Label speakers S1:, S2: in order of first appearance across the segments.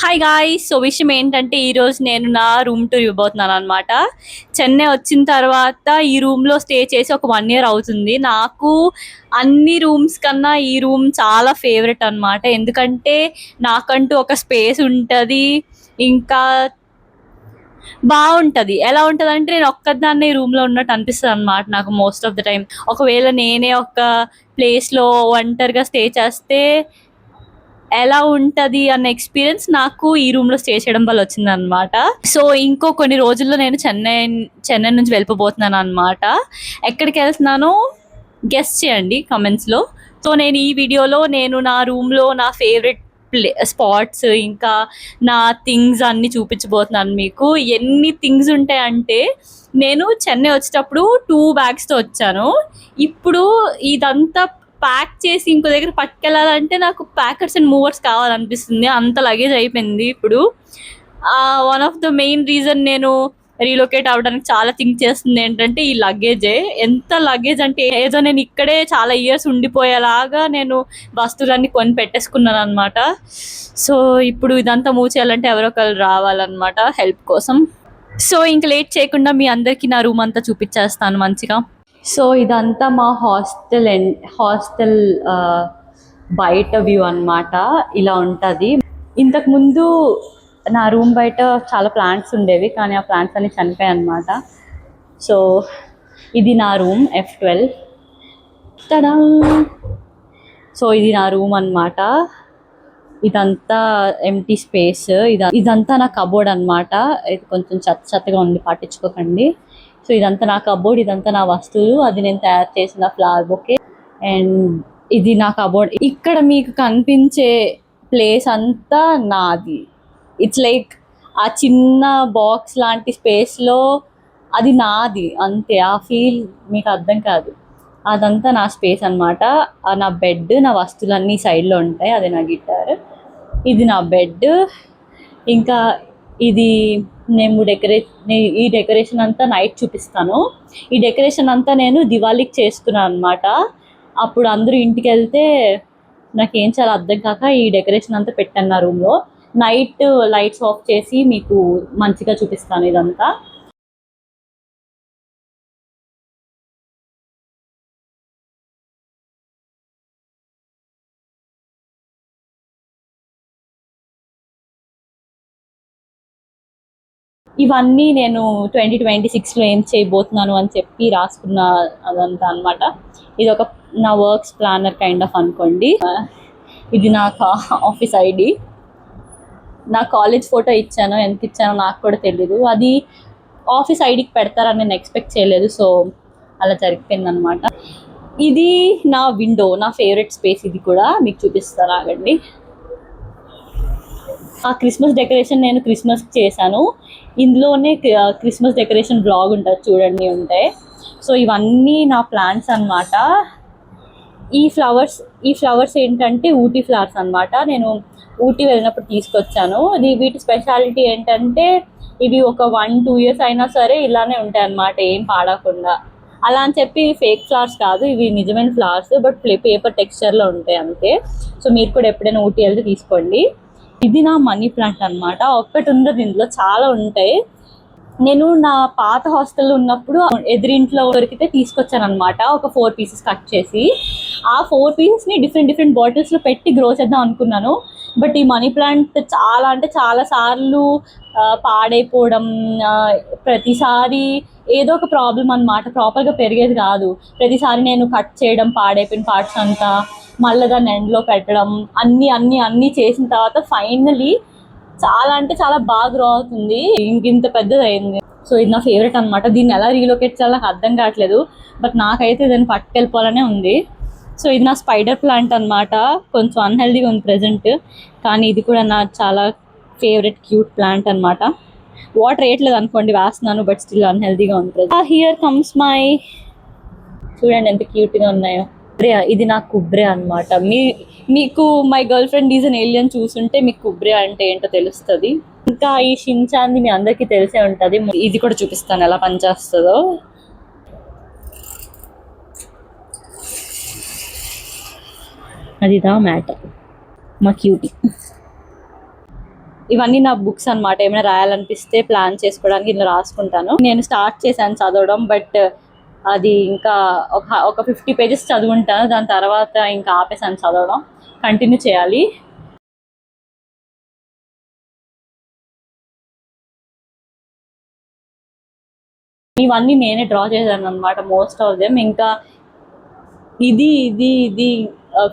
S1: Hi guys. So విషయం ఏంటంటే ఈరోజు నేను నా రూమ్ టూర్ ఇవ్వబోతున్నాను అనమాట. చెన్నై వచ్చిన తర్వాత ఈ రూమ్లో స్టే చేసి ఒక 1 year అవుతుంది. నాకు అన్ని రూమ్స్ కన్నా ఈ రూమ్ చాలా ఫేవరెట్ అనమాట. ఎందుకంటే నాకంటూ ఒక స్పేస్ ఉంటుంది. ఇంకా బాగుంటది. ఎలా ఉంటదంటే నేను ఒక్కదాన్నే రూమ్ లో ఉన్నట్టు అనిపిస్తుంది అనమాట నాకు మోస్ట్ ఆఫ్ ద టైం. ఒకవేళ నేనే ఒక ప్లేస్ లో ఒంటరిగా స్టే చేస్తే ఎలా ఉంటది అన్న ఎక్స్పీరియన్స్ నాకు ఈ రూమ్ లో స్టే చేయడం వల్ల వచ్చిందనమాట. సో ఇంకో కొన్ని రోజుల్లో నేను చెన్నై నుంచి వెళ్ళిపోబోతున్నాను అనమాట. ఎక్కడికి వెళ్తున్నానో గెస్ట్ చేయండి కమెంట్స్ లో. సో నేను ఈ వీడియోలో నేను నా రూమ్ లో నా ఫేవరెట్ స్పాట్స్ ఇంకా నా థింగ్స్ అన్ని చూపించబోతున్నాను మీకు. ఎన్ని థింగ్స్ ఉంటాయంటే నేను చెన్నై వచ్చేటప్పుడు 2 bags తో వచ్చాను. ఇప్పుడు ఇదంతా ప్యాక్ చేసి ఇంకో దగ్గర పట్టుకెళ్ళాలంటే నాకు ప్యాకర్స్ అండ్ మూవర్స్ కావాలనిపిస్తుంది. అంత లగేజ్ అయిపోయింది ఇప్పుడు. One of the main reason నేను రీలొకేట్ అవ్వడానికి చాలా థింక్ చేస్తుంది ఏంటంటే ఈ లగేజే. ఎంత లగేజ్ అంటే ఏదో నేను ఇక్కడే చాలా ఇయర్స్ ఉండిపోయేలాగా నేను వస్తువులన్నీ కొని పెట్టేసుకున్నాను అనమాట. సో ఇప్పుడు ఇదంతా మూవ్ చేయాలంటే ఎవరో ఒకరు రావాలన్నమాట హెల్ప్ కోసం. సో ఇంక లేట్ చేయకుండా మీ అందరికీ నా రూమ్ అంతా చూపించేస్తాను మంచిగా. సో ఇదంతా మా హాస్టల్ బయట వ్యూ అన్నమాట. ఇలా ఉంటుంది. ఇంతకుముందు నా రూమ్ బయట చాలా ప్లాంట్స్ ఉండేవి, కానీ ఆ ప్లాంట్స్ అన్ని చనిపోయాయి అన్నమాట. సో ఇది నా రూమ్ F12. తడా! సో ఇది నా రూమ్ అన్నమాట. ఇదంతా ఎంటీ స్పేస్. ఇదంతా నా కబోర్డ్ అన్నమాట. ఇది కొంచెం చెత్తగా ఉంది, పట్టించుకోకండి. సో ఇదంతా నా కబోర్డ్, ఇదంతా నా వస్తువులు. అది నేను తయారు చేసిన ఫ్లవర్ బొకే. అండ్ ఇది నా కబోర్డ్. ఇక్కడ మీకు కనిపించే ప్లేస్ అంతా నాది. ఇట్స్ లైక్ ఆ చిన్న బాక్స్ లాంటి స్పేస్లో అది నాది అంతే. ఆ ఫీల్ మీకు అర్థం కాదు. అదంతా నా స్పేస్ అన్నమాట. నా బెడ్, నా వస్తువులన్నీ సైడ్లో ఉంటాయి. అది నా గిటార్. ఇది నా బెడ్. ఇంకా ఇది నేను ఈ డెకరేషన్ అంతా నైట్ చూపిస్తాను. ఈ డెకరేషన్ అంతా నేను దివాళీకి చేసుకున్నాను అనమాట. అప్పుడు అందరూ ఇంటికి వెళ్తే నాకేం చాలా అర్థం కాక ఈ డెకరేషన్ అంతా పెట్టాను నా రూమ్లో. నైట్ లైట్స్ ఆఫ్ చేసి మీకు మంచిగా చూపిస్తాను ఇదంతా. ఇవన్నీ నేను 2026లో ఏం చేయబోతున్నాను అని చెప్పి రాసుకున్న అదంతా అనమాట. ఇది ఒక నా వర్క్స్ ప్లానర్ కైండ్ ఆఫ్ అనుకోండి. ఇది నా ఆఫీస్ ఐడి. నా కాలేజ్ ఫోటో ఇచ్చాను, ఎంత ఇచ్చానో నాకు కూడా తెలీదు. అది ఆఫీస్ ఐడికి పెడతారని నేను ఎక్స్పెక్ట్ చేయలేదు. సో అలా జరిగిపోయింది అనమాట. ఇది నా విండో, నా ఫేవరెట్ స్పేస్. ఇది కూడా మీకు చూపిస్తాను, ఆగండి. ఆ క్రిస్మస్ డెకరేషన్ నేను క్రిస్మస్కి చేశాను. ఇందులోనే క్రిస్మస్ డెకరేషన్ బ్లాగ్ ఉంటుంది, చూడండి ఉంటాయి. సో ఇవన్నీ నా ప్లాంట్స్ అన్నమాట. ఈ ఫ్లవర్స్ ఏంటంటే ఊటీ ఫ్లవర్స్ అన్నమాట. నేను ఊటీ వెళ్ళినప్పుడు తీసుకొచ్చాను. వీటి స్పెషాలిటీ ఏంటంటే ఇవి ఒక 1-2 years అయినా సరే ఇలానే ఉంటాయి అన్నమాట, ఏం పాడకుండా. అలా అని చెప్పి ఫేక్ ఫ్లవర్స్ కాదు, ఇవి నిజమైన ఫ్లవర్స్, బట్ పేపర్ టెక్స్చర్లో ఉంటాయి అంతే. సో మీరు కూడా ఎప్పుడైనా ఊటీ వెళ్తే తీసుకోండి. ఇది నా మనీ ప్లాంట్ అన్నమాట. ఒక్కటి ఉండదు, ఇందులో చాలా ఉంటాయి. నేను నా పాత హాస్టల్లో ఉన్నప్పుడు ఎదురింట్లో దొరికితే తీసుకొచ్చాను అనమాట. ఒక 4 pieces కట్ చేసి ఆ 4 piecesని డిఫరెంట్ బాటిల్స్లో పెట్టి గ్రో చేద్దాం అనుకున్నాను. బట్ ఈ మనీ ప్లాంట్ చాలా అంటే చాలా సార్లు పాడైపోవడం, ప్రతిసారి ఏదో ఒక ప్రాబ్లం అనమాట. ప్రాపర్గా పెరిగేది కాదు. ప్రతిసారి నేను కట్ చేయడం, పాడైపోయిన పార్ట్స్ అంతా మళ్ళీ దాన్ని ఎండ్లో పెట్టడం, అన్నీ చేసిన తర్వాత ఫైనలీ చాలా అంటే చాలా బాగా గ్రో అవుతుంది. ఇంత పెద్దది అయింది. సో ఇది నా ఫేవరెట్ అనమాట. దీన్ని ఎలా రీలొకేట్ చేయాలో నాకు అర్థం కావట్లేదు, బట్ నాకైతే దాన్ని పట్టుకెళ్ళిపోవాలనే ఉంది. సో ఇది నా స్పైడర్ ప్లాంట్ అనమాట. కొంచెం అన్హెల్దీగా ఉంది ప్రెజెంట్, కానీ ఇది కూడా నా చాలా ఫేవరెట్ క్యూట్ ప్లాంట్ అనమాట. వాటర్ వేయట్లేదు అనుకోండి, వేస్తున్నాను, బట్ స్టిల్ అన్హెల్దీగా ఉంది. హియర్ కమ్స్ మై, చూడండి ఎంత క్యూట్గా ఉన్నాయో. ఇది నా కుబ్రే అనమాట. మీకు my girlfriend is an alien చూసుంటే మీకు కుబ్రే అంటే ఏంటో తెలుస్తుంది. ఇంకా ఈ షిన్చాన్ది మీ అందరికీ తెలిసే ఉంటుంది. ఇది కూడా చూపిస్తాను ఎలా పనిచేస్తుందో. అదిదా మ్యాటర్, మా క్యూటీ. ఇవన్నీ నా బుక్స్ అన్నమాట. ఏమైనా రాయాలనిపిస్తే ప్లాన్ చేసుకోవడానికి ఇలా రాసుకుంటాను. నేను స్టార్ట్ చేశాను చదవడం, బట్ అది ఇంకా ఒక 50 పేజెస్ చదువుంటాను. దాని తర్వాత ఇంకా ఆపేసాను చదవడం. కంటిన్యూ చేయాలి. ఇవన్నీ నేనే డ్రా చేశాను అనమాట, మోస్ట్ ఆఫ్ దెమ్. ఇంకా ఇది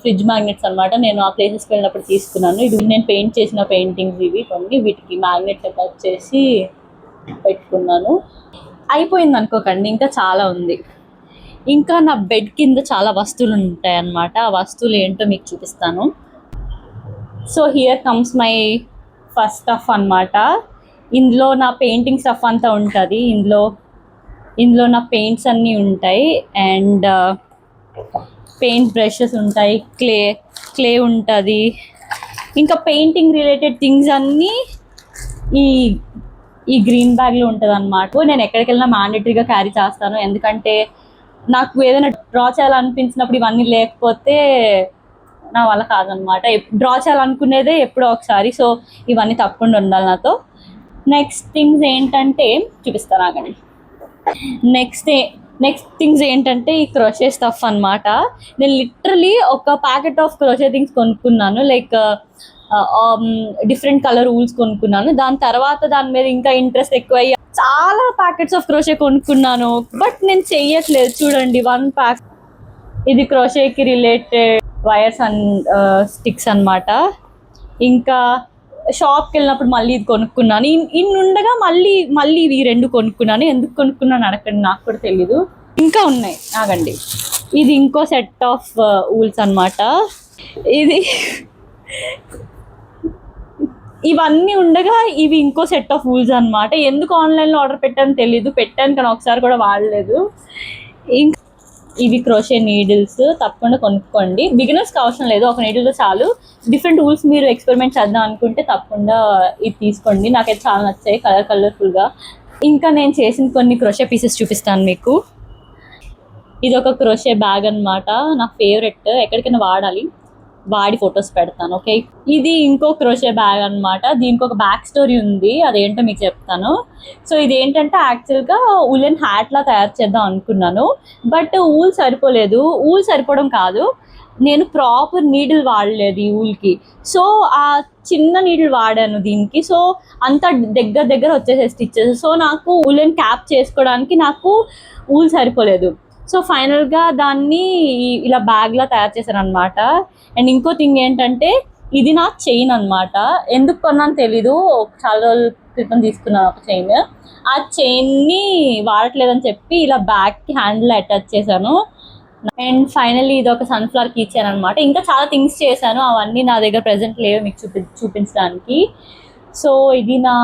S1: ఫ్రిడ్జ్ మ్యాగ్నెట్స్ అనమాట. నేను ఆ ప్లేసెస్కి వెళ్ళినప్పుడు తీసుకున్నాను. ఇది నేను పెయింట్ చేసిన పెయింటింగ్స్ ఇవి కొన్ని. వీటికి మ్యాగ్నెట్ అటాచ్ చేసి పెట్టుకున్నాను. అయిపోయింది అనుకోకండి, ఇంకా చాలా ఉంది. ఇంకా నా బెడ్ కింద చాలా వస్తువులు ఉంటాయి అన్నమాట. ఆ వస్తువులు ఏంటో మీకు చూపిస్తాను. So here comes my first stuff అన్నమాట. ఇందులో నా పెయింటింగ్ స్టఫ్ అంతా ఉంటుంది. ఇందులో నా పెయింట్స్ అన్నీ ఉంటాయి, అండ్ పెయింట్ బ్రషెస్ ఉంటాయి, క్లే ఉంటుంది. ఇంకా పెయింటింగ్ రిలేటెడ్ థింగ్స్ అన్నీ ఈ గ్రీన్ బ్యాగ్లో ఉంటుంది అన్నమాట. నేను ఎక్కడికి వెళ్ళినా మ్యాండేటరీగా క్యారీ చేస్తాను, ఎందుకంటే నాకు ఏదైనా డ్రా చేయాలనిపించినప్పుడు ఇవన్నీ లేకపోతే నా వల్ల కాదనమాట. డ్రా చేయాలనుకునేదే ఎప్పుడో ఒకసారి. సో ఇవన్నీ తప్పకుండా ఉండాలి నాతో. నెక్స్ట్ థింగ్స్ ఏంటంటే చూపిస్తాను, ఆగండి. నెక్స్ట్ థింగ్స్ ఏంటంటే ఈ క్రోషే స్టఫ్ అన్నమాట. నేను లిటరలీ ఒక ప్యాకెట్ ఆఫ్ క్రోషే థింగ్స్ కొనుక్కున్నాను, లైక్ డిఫరెంట్ కలర్ ఊల్స్ కొనుక్కున్నాను. దాని తర్వాత దాని మీద ఇంకా ఇంట్రెస్ట్ ఎక్కువ అయ్యి చాలా ప్యాకెట్స్ ఆఫ్ క్రోషే కొనుక్కున్నాను, బట్ నేను చెయ్యట్లేదు. చూడండి, 1 ప్యాక్. ఇది క్రోషేకి రిలేటెడ్ వైర్స్ అండ్ స్టిక్స్ అన్నమాట. ఇంకా షాప్కి వెళ్ళినప్పుడు మళ్ళీ ఇది కొనుక్కున్నాను. ఇన్ని ఉండగా మళ్ళీ ఇవి 2 కొనుక్కున్నాను. ఎందుకు కొనుక్కున్నాను అడగండి, నాకు కూడా తెలీదు. ఇంకా ఉన్నాయి, ఆగండి. ఇది ఇంకో సెట్ ఆఫ్ ఊల్స్ అన్నమాట. ఇవన్నీ ఉండగా ఇవి ఇంకో సెట్ ఆఫ్ ఊల్స్ అన్నమాట. ఎందుకు ఆన్లైన్లో ఆర్డర్ పెట్టాను తెలీదు. పెట్టాను కానీ ఒకసారి కూడా వాడలేదు. ఇంకా ఇవి క్రోషే నీడిల్స్, తప్పకుండా కొనుక్కోండి. బిగినర్స్కి అవసరం లేదు, ఒక నీడిల్తో చాలు. డిఫరెంట్ టూల్స్ మీరు ఎక్స్పెరిమెంట్ చేద్దాం అనుకుంటే తప్పకుండా ఇది తీసుకోండి. నాకైతే చాలా నచ్చాయి, కలర్ఫుల్గా. ఇంకా నేను చేసిన కొన్ని క్రోషే పీసెస్ చూపిస్తాను మీకు. ఇది ఒక క్రోషే బ్యాగ్ అన్నమాట, నా ఫేవరెట్. ఎక్కడికైనా వాడి ఫొటోస్ పెడతాను, ఓకే. ఇది ఇంకో క్రోషే బ్యాగ్ అన్నమాట. దీనికి ఒక బ్యాక్ స్టోరీ ఉంది, అదేంటో మీకు చెప్తాను. సో ఇదేంటంటే యాక్చువల్గా ఉలెన్ హ్యాట్లా తయారు చేద్దాం అనుకున్నాను, బట్ ఊల్ సరిపోవడం కాదు, నేను ప్రాపర్ నీడిల్ వాడలేదు ఈ ఊల్కి. సో ఆ చిన్న నీడిల్ వాడాను దీనికి. సో అంత దగ్గర వచ్చేసే స్టిచ్చెస్. సో నాకు ఉలెన్ క్యాప్ చేసుకోవడానికి నాకు ఊల్ సరిపోలేదు. సో ఫైనల్గా దాన్ని ఇలా బ్యాగ్లా తయారు చేశాను అనమాట. అండ్ ఇంకో థింగ్ ఏంటంటే ఇది నా చైన్ అనమాట. ఎందుకు కొన్నాను తెలీదు, చాలా రోజుల క్రితం తీసుకున్నాను ఒక చైన్. ఆ చైన్ని వాడట్లేదని చెప్పి ఇలా బ్యాగ్కి హ్యాండిల్ అటాచ్ చేశాను. అండ్ ఫైనల్లీ ఇది ఒక సన్ఫ్లవర్కి ఇచ్చాను అనమాట. ఇంకా చాలా థింగ్స్ చేశాను, అవన్నీ నా దగ్గర ప్రెజెంట్ లేవు మీకు చూపించడానికి. సో ఇది నా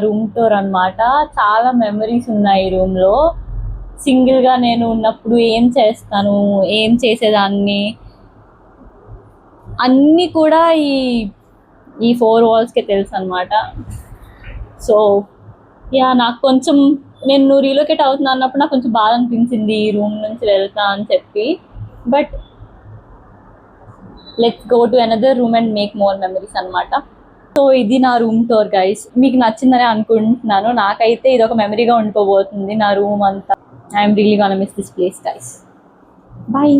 S1: రూమ్ టూర్ అనమాట. చాలా మెమరీస్ ఉన్నాయి ఈ రూమ్లో. సింగిల్గా నేను ఉన్నప్పుడు ఏం చేసేదాన్ని అన్నీ కూడా ఈ 4 వాల్స్కే తెలుసు అనమాట. సో నాకు కొంచెం నేను రీలొకేట్ అవుతున్నా అన్నప్పుడు నాకు కొంచెం బాధ అనిపించింది ఈ రూమ్ నుంచి వెళ్తా అని చెప్పి. But let's go to another room and make more memories అనమాట. సో ఇది నా రూమ్ టూర్ గైస్. మీకు నచ్చిందని అనుకుంటున్నాను. నాకైతే ఇది ఒక మెమరీగా ఉండిపోబోతుంది నా రూమ్ అంతా. I'm really gonna miss this place guys. Bye.